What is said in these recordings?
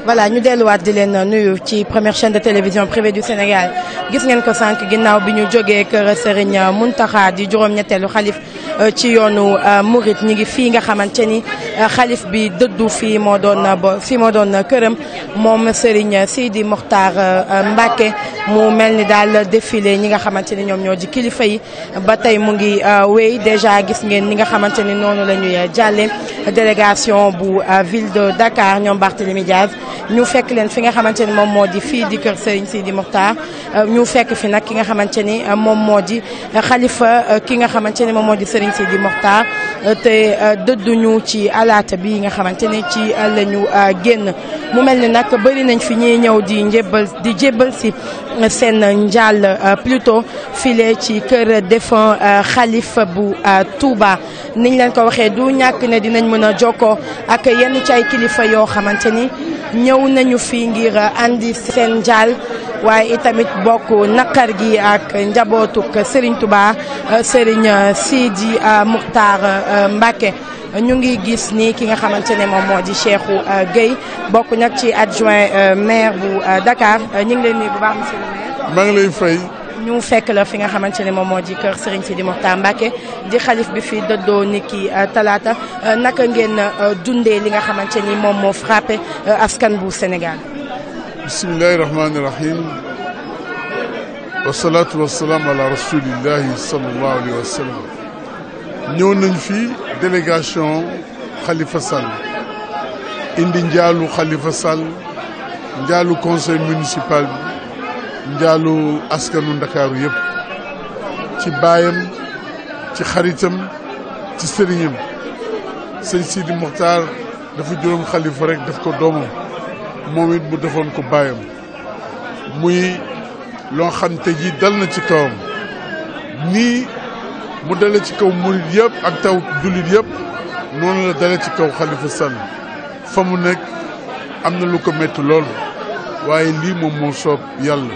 voilà ñu delluwaat di leen nuyu ci première chaîne de télévision privée du Sénégal gis ngeen ko sànq ginnaaw bi ñu jógee kër Serigne Mountakha di juróom-ñetteelu xalif ci yoonu Mouride ñi ngi fii nga xamante ni xalif bi dëddu fii moo doon këram moom Serigne Sidi Mokhtar Mbacké mu mel ni daal défilé ñi nga xamante ni ñoom ñoo di kilifa yi ba tey mu ngi wéy déjà gis ngeen ni nga xamante ni noonu la ñuy jàlle délégation bu ville de Dakar ñoom Barthélémy Diaz ñu fekk leen fi nga xamante ni moom moo di fii di kër Serigne Sidi Mokhtar ñu fekk fi nag ki nga xamante ni moom moo di xalifa ki nga xamante ni moom moo di Serigne Sidi Mokhtar te dëdduñu ci alaata bi nga xamante ni ci la ñu génn mu mel ni nag bëri nañ fi ñuy ñëw di jébbal si seen njaal plutôt file ci kër défunt xalifa bu Touba niñ leen ko waxee du ñàkk ne dinañ mën a jokkoo ak yenn ci ay kilifa yoo xamante ni ñëw nañu fi ngir andi seen njaal waaye itamit bokk naqar gi ak njabootuk Serigne Touba Serigne Sidi Mokhtar Mbacké ñu ngi gis ni ki nga xamante ne moom moo di Cheikhou Gueye bokk nag ci adjoint maire bu Dakar ñu ngi leen nuyu bu baax monsieur le maire. maa ngi lay fay. ñu fekk la fi nga xamante ne moom moo di kër Serigne Sidi Mokhtar Mbacké di xalif bi fi dëddoo niki talaata naka ngeen dundee li nga xamante ni moom moo frappé askan bu Sénégal. bismillahi rahmaani rahim wasalaatu wasalaam ala rasulillahi sallallahu alayhi wa sallam. ñëw nañ fi délégation Khalifa Sall indi njaalu Khalifa Sall njaalu conseil municipal bi njaalu askanu Ndakaaru yëpp ci baayam ci xaritam ci sëriñam sëñ Sidi Mokhtar dafa juróom xalifa rek def ko doomam moom it mu defoon ko baayam muy loo xam te ji dal na ci kawam nii mu dale ci kaw murid yëpp ak taw jullit yëpp noonu la dale ci kaw Khalifa Sall fa mu nekk am na lu ko métti lool waaye lii moom moo soob yàlla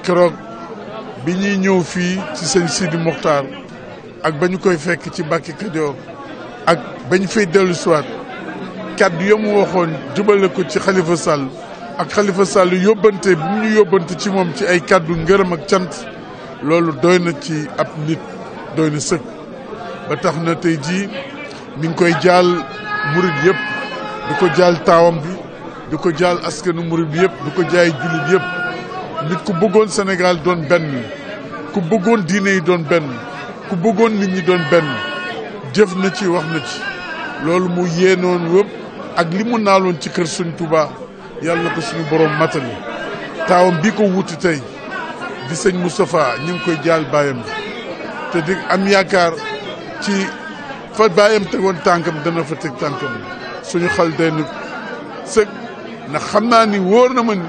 keroog bi ñuy ñëw fii ci sëñ Sidi Mokhtar ak ba ñu koy fekk ci Mbàkke Kajoor ak ba ñu fay dellu siwaat kàddu ya mu waxoon jubale ko ci Khalifa Sall ak Khalifa Sall yóbbante bi mu ñu yóbbante ci moom ci ay kàddu ngërëm ak cant loolu doy na ci ab nit doy na sëkk ba tax na tey jii mi ngi koy jaal murid yëpp di ko jaal taawam bi di ko jaal askanu murid bi yëpp di ko jaay jullit yëpp nit ku bëggoon Sénégal doon benn ku bëggoon diine yi doon benn ku bëggoon nit ñi doon benn jëf na ci wax na ci loolu mu yéenoon wëpp ak li mu naaloon ci kër suñ Touba yàlla na ko suñu borom matali taawam bi ko wuti tey di sëñ Moustapha ñu ngi koy jaal baayam bi te di am yaakaar ci fa baayam tegoon tànkam dana fa teg tànkam suñu xel day na sëg ndax xam naa ni wóor na ma ni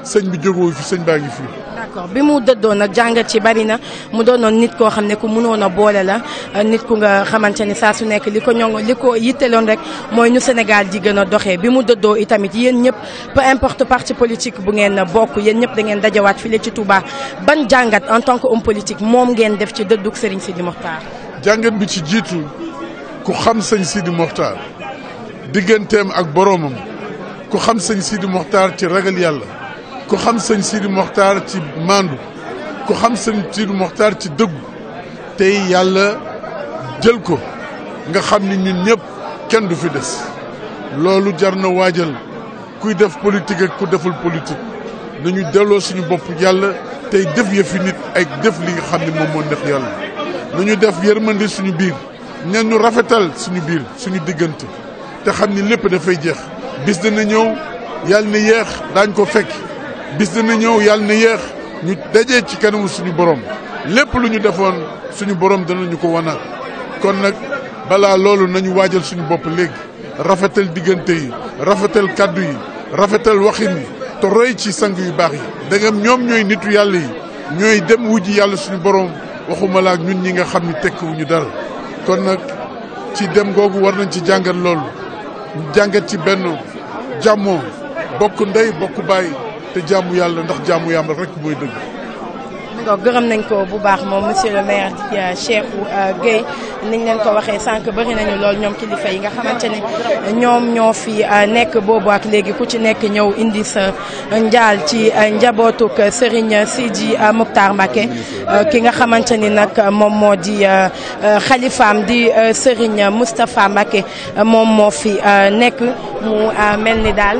sëñ bi jógoo fi sëñ baa ngi fii. d'accord bi mu dëddoo nag jàngat ci bari na mu doonoon nit koo xam ne ku mënoon a boole la nit ku nga xamante ni saa su nekk li ko yitteloon rek mooy ñu Sénégal di gën a doxee bi mu dëddoo itamit yéen ñëpp peu importe parti politique bu ngeen bokk yéen ñëpp da ngeen dajawaat fii ci Touba ban jàngat en tant que homme politique moom ngeen def ci dëddug Serigne Sidi Mokhtar. jàngat bi ci jiitu ku xam sëñ Sidi Mokhtar digganteem ak boroomam ku xam sëñ Sidi Mokhtar ci ragal yàlla. ku xam sëñ Sidi Mokhtar ci mandu ku xam sëñ Sidi Mokhtar ci dëggu tey yàlla jël ko nga xam ni ñun ñëpp kenn du fi des loolu jar na waajal kuy def politique ak ku deful politique nañu delloo suñu bopp yàlla tey def yëfi nit ak def li nga xam ne moom moo neex yàlla nañu def yërmande suñu biir ñu rafetal suñu biir suñu diggante te xam ni lépp dafay jeex bis dana ñëw yàlla na yeex daañ ko fekk bis dina ñëw yàlla na yéex ñu dajee ci kanamu suñu borom lépp lu ñu defoon suñu borom danañu ko wanaat kon nag balaa loolu nañu waajal suñu bopp léegi rafetal diggante yi rafetal kàddu yi rafetal waxin yi te roy ci sang yu baax yi dangam ñoom ñooy nitu yàlla yi ñooy dem wujji yàlla suñu borom waxuma la ak ñun ñi nga xam ni tekkiwuñu dara kon nag ci dem googu war nañ ci jàngat loolu jàngat ci benn jàmmoo bokk ndey bokk bàyyi te jaamu yàlla ndax jaamu yàlla rek mooy dëgg. gërëm nañ ko bu baax moom monsieur le maire di Cheikhou Gueye niñ leen ko waxee sànq bëri nañu lool ñoom kilifa yi nga xamante ne ñoom ñoo fi nekk boobu ak léegi ku ci nekk ñëw indi sa njaal ci njabootuk Serigne Sidi Mokhtar Mbacké ki nga xamante ni nag moom moo di xalifaam di Serigne Moustapha Mbacké moom moo fi nekk mu mel ni daal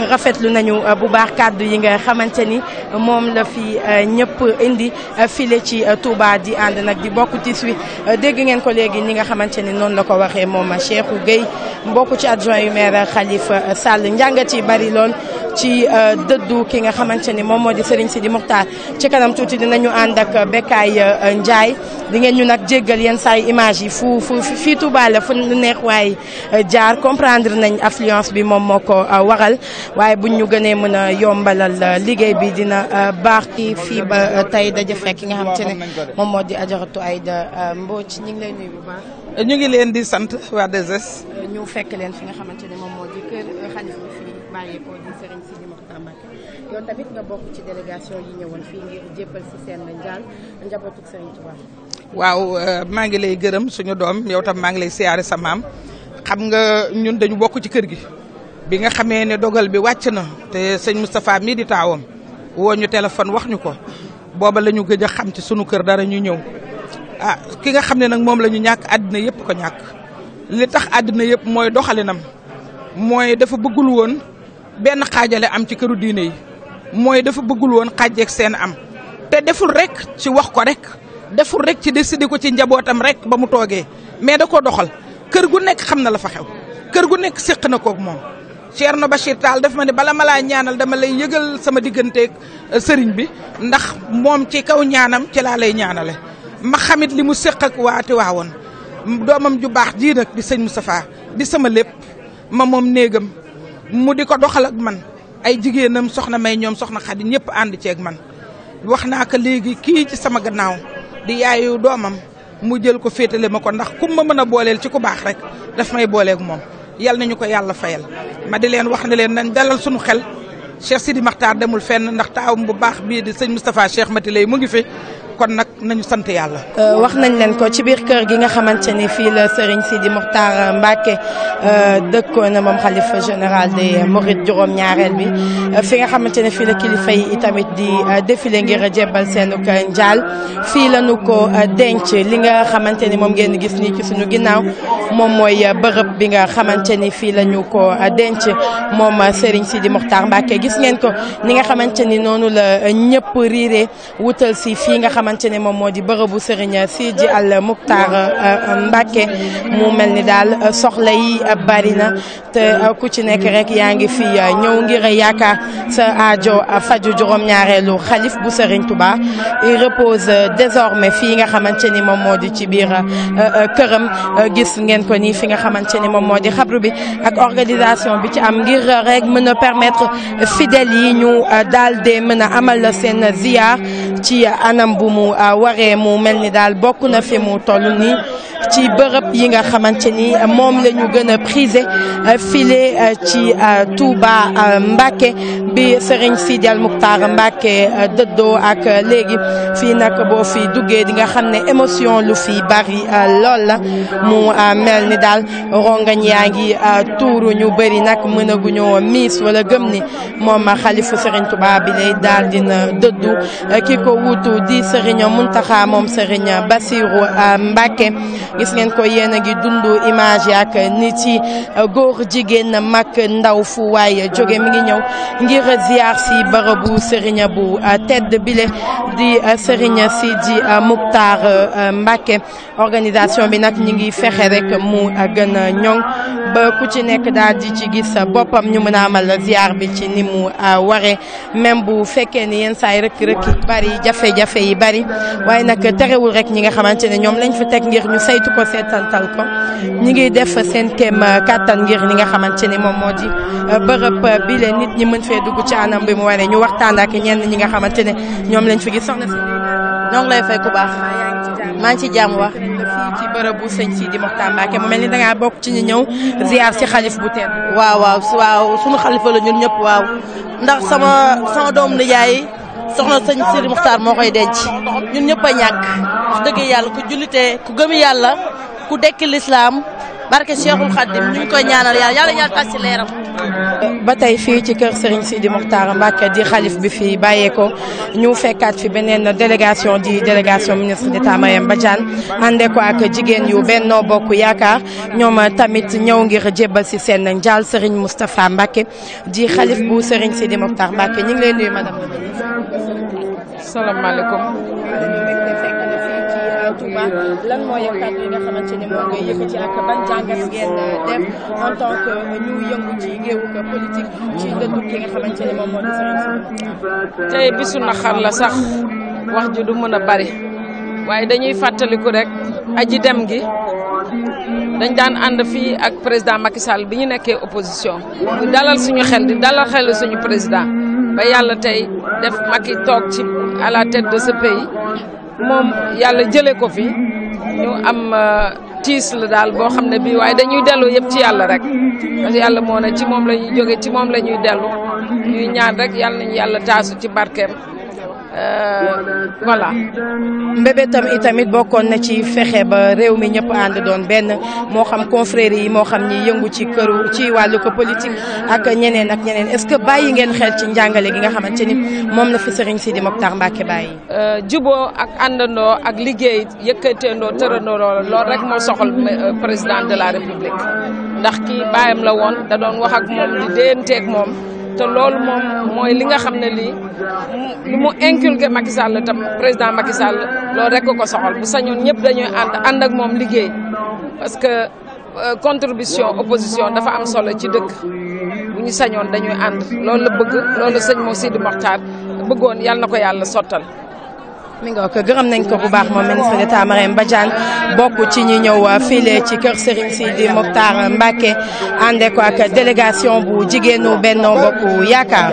rafetlu nañu bu baax kàddu yi nga xamante ni moom la fi ñëpp indi file ci Touba di ànd nag di bokk ci suy dégg ngeen ko léegi ni nga xamante ni noonu la ko waxee moom Cheikhou Gueye mbokk ci adjoint yu maire Khalifa Sall njàngat yi bari lool ci dëddu ki nga xamante ni moom moo di Serigne Sidi Mokhtar ci kanam tuuti dinañu ànd ak Bekkaay Ndiaye di ngeen ñu nag jéggal yenn saa image yi fii Touba la fu neex waaye jaar comprendre nañ affluence bi moom moo ko waral waaye buñ ñu gënee mën a yombalal liggéey bi dina baax ci fii ba tey daje fekk ki nga xamante ne moom moo di Adjaratou Aïda Mbodj ñu ngi lay nuyu bu baax. ñu ngi leen di sant waa 2S. ñu fekk leen fi nga xamante ne moom moo di kër xalifa bi fi bàyyeekoo di Serigne Sidi Mokhtar Mbacké yow tamit nga bokk ci délégation yi ñëwoon fii ngir jébbal si seen njaal njabootu Serigne Touba. waaw maa ngi lay gërëm suñu doom yow tam maa ngi lay siyaare sa maam xam nga ñun dañu bokk ci kër gi bi nga xamee ne dogal bi wàcc na te sëñ Moustapha mii di taawam woo ñu téléphone wax ñu ko booba la ñu gëj a xam ci sunu kër dara ñu ñëw ki nga xam ne nag moom la ñu ñàkk àddina yëpp ko ñàkk li tax àddina yëpp mooy doxalinam mooy dafa bëggul woon benn xaajale am ci këru diine yi mooy dafa bëggul woon xaajeeg seen am te deful rek ci wax ko rek deful rek ci décidé ko ci njabootam rek ba mu toogee mais da koo doxal kër gu nekk xam na la fa xew kër gu nekk séq na koog moom Thierno Bachir Tall daf ma ne bala ma laa ñaanal dama lay yëgal sama digganteeg sëriñ bi ndax moom ci kaw ñaanam ci laa lay ñaanale ma xamit li mu séq ak waati waawoon doomam ju baax ji nag di sëñ Moustapha di sama lépp ma moom néegam mu di ko doxal ak man ay jigéenam soxna may ñoom soxna Xadi ñëpp ànd ceeg man wax naa ko léegi kii ci sama gannaaw di yaayu doomam mu jël ko féetale ma ko ndax ku ma mën a booleel ci ku baax rek daf may booleeg moom yal nañu ko yàlla fayal ma di leen wax ne leen nañ dalal suñu xel Cheikh Sidi Mokhtar demul fenn ndax taawam bu baax bii di sëñ Moustapha Cheikh Mati lay mu ngi fi kon nag nañu sant yàlla. wax nañ leen ko ci biir kër gi nga xamante ni fii la Serigne Sidi Mokhtar Mbacké dëkkoon na moom xalifa général des Mourides juróom-ñaareel bi fi nga xamante ne fii la kilifa yi itamit di défilé ngir jébbal seenu njaal fii la nu ko denc li nga xamante ni moom ngeen gis nii ci suñu ginnaaw moom mooy bërëb bi nga xamante ni fii la ñu ko denc moom Serigne Sidi Mokhtar Mbacké gis ngeen ko ni nga xamante ni noonu la ñëpp riiree wutal si fii nga xamante ne moom moo di bërëbu Serigne Sidi al Mokhtar Mbacké mu mel ni daal soxla yi bari na te ku ci nekk rek yaa ngi fi ñëw ngir yaakaar sa aajo faju juróom-ñaareelu xalif bu Serigne Touba il repose désormais fii nga xamante ni moom moo di ci biir këram gis ngeen ko nii fi nga xamante ni moom moo di xabru bi ak organisation bi ci am ngir rek mën a permettre fidèles yi ñu daal de mën a amal seen ziar ci anam bu mu waree mu mel ni daal bokk na fi mu toll nii ci bërëb yi nga xamante ni moom la ñu gën a prisé file ci Touba Mbacké bi Serigne Sidi al Mokhtar Mbacké dëddoo ak léegi fii nag boo fi duggee di nga xam ne émotion lu fi bari lool la mu mel ni daal rongañ yaa ngi tuuru ñu bëri nag mënaguñu miis wala gëm ni moom xalifu Serigne Touba bi lay daal dina dëddu ki ko wuutu di Serigne Mountakha moom Serigne Bassirou Mbacké gis ngeen ko yéen a ngi dundu image yi ak nit yi góor jigéen mag ndaw fu waaye jóge mi ngi ñëw ngir ziar si bërëbu Serigne bu tedd bile di Serigne Sidi Mokhtar Mbacké organisation bi nag ñi ngi fexe rek mu gën a ñoŋ ba ku ci nekk daal di ci gis boppam ñu mën a amal ziar bi ci ni mu waree même bu fekkee ni yenn saa yi rek yi bari jafe-jafe yi bari waaye nag terewul rek ñi nga xamante ne ñoom lañ fa teg ngir ñu saytu ko seetantal ko ñi ngi def seen kéem kàttan ngir li nga xamante ni moom moo di bërëb bi leen nit ñi mën fee dugg ci anam bi mu waree ñu waxtaan ak ñenn ñi nga xamante ne ñoom lañ fi gis soxna si. ñoo ngi lay fay ku baax. maa ngi ci jàmm wax. fii ci bërëbu sëñ Sidi Mokhtar Mbacké mu mel ni da ngaa bokk ci ñu ñëw ziar ci xalif bu tedd. waaw sunu xalifa la ñun ñëpp waaw ndax sama doomu nijaay soxna sëñ Sidi Mokhtar moo koy denc ñun ñëpp a ñàkk wax dëgg yàlla ku jullitee ku gëm yàlla ku dekk l'islam barke Cheikhul Khadim ñu ngi koy ñaanal yàlla yàlla tas ci leeram. ba tey fii ci kër Serigne Sidi Mokhtar Mbacké di xalif bi fi bàyyeeko ñu fekkaat fi beneen délégation di délégation ministre d'État Marième Badiane ànde ko ak jigéen yu Benno Bokk Yaakaar ñoom tamit ñëw ngir jébbal si seen njaal Serigne Moustapha Mbacké di xalif bu Serigne Sidi Mokhtar Mbacké ñu ngi lay nuyu madame la ministre. salaamaaleykum. Touba lan mooy kàddu yi nga xamante ni moom ngay yëkkati ak ban jàngat ngeen def en tant que ñu yëngu ci géewu ko politique ci dëddu ki nga xamante ni moom moo di Serigne Sidi. tey bisu naqar la sax wax ji du mën a bari waaye dañuy fàttaliku rek aji dem gi dañ daan ànd fii ak président Macky Sall bi ñu nekkee opposition muy dalal suñu xel di dalal xel suñu président ba yàlla tey def Macky toog ci à la tête de ce pays. moom yàlla jëlee ko fi ñu am tiis la daal boo xam ne bii waaye dañuy dellu yëpp ci yàlla rek parce que yàlla moo ne ci moom la ñuy jóge ci moom la ñuy dellu ñuy ñaan rek yàlla nañu yàlla taasu ci barkeem voilà. mbébétam itamit bokkoon na ci fexe ba réew mi ñëpp ànd doon benn moo xam confrérie yi moo xam ñi yëngu ci këru ci wàllu ko politique ak ñeneen ak ñeneen est-ce que bàyyi ngeen xel ci njàngale gi nga xamante ni moom la fi Serigne Sidi Mokhtar Mbacké bàyyi. juboo ak àndandoo ak liggéey yëkkateendoo tërandoo loolu rek moo soxal président de la république ndax kii baayam la woon da doon wax ak moom di déenteeg moom. te loolu moom mooy li nga xam ne lii lu mu inculqué Macky Sall tam président Macky Sall loolu rek ko soxal bu sañoon ñëpp dañuy ànd ak moom liggéey parce que contribution opposition dafa am solo ci dëkk bu ñu sañoon dañuy ànd loolu la bëgg loolu la sëñ moo Sidi Mokhtar bëggoon yàlla na ko yàlla sottal. mi nga ko gërëm nañ ko bu baax moom ministre d'État Marième Badiane bokk ci ñi ñëw file ci kër Serigne Sidi Mokhtar Mbacké ànde ko ak délégation bu jigéenu Benno Bokk Yaakaar.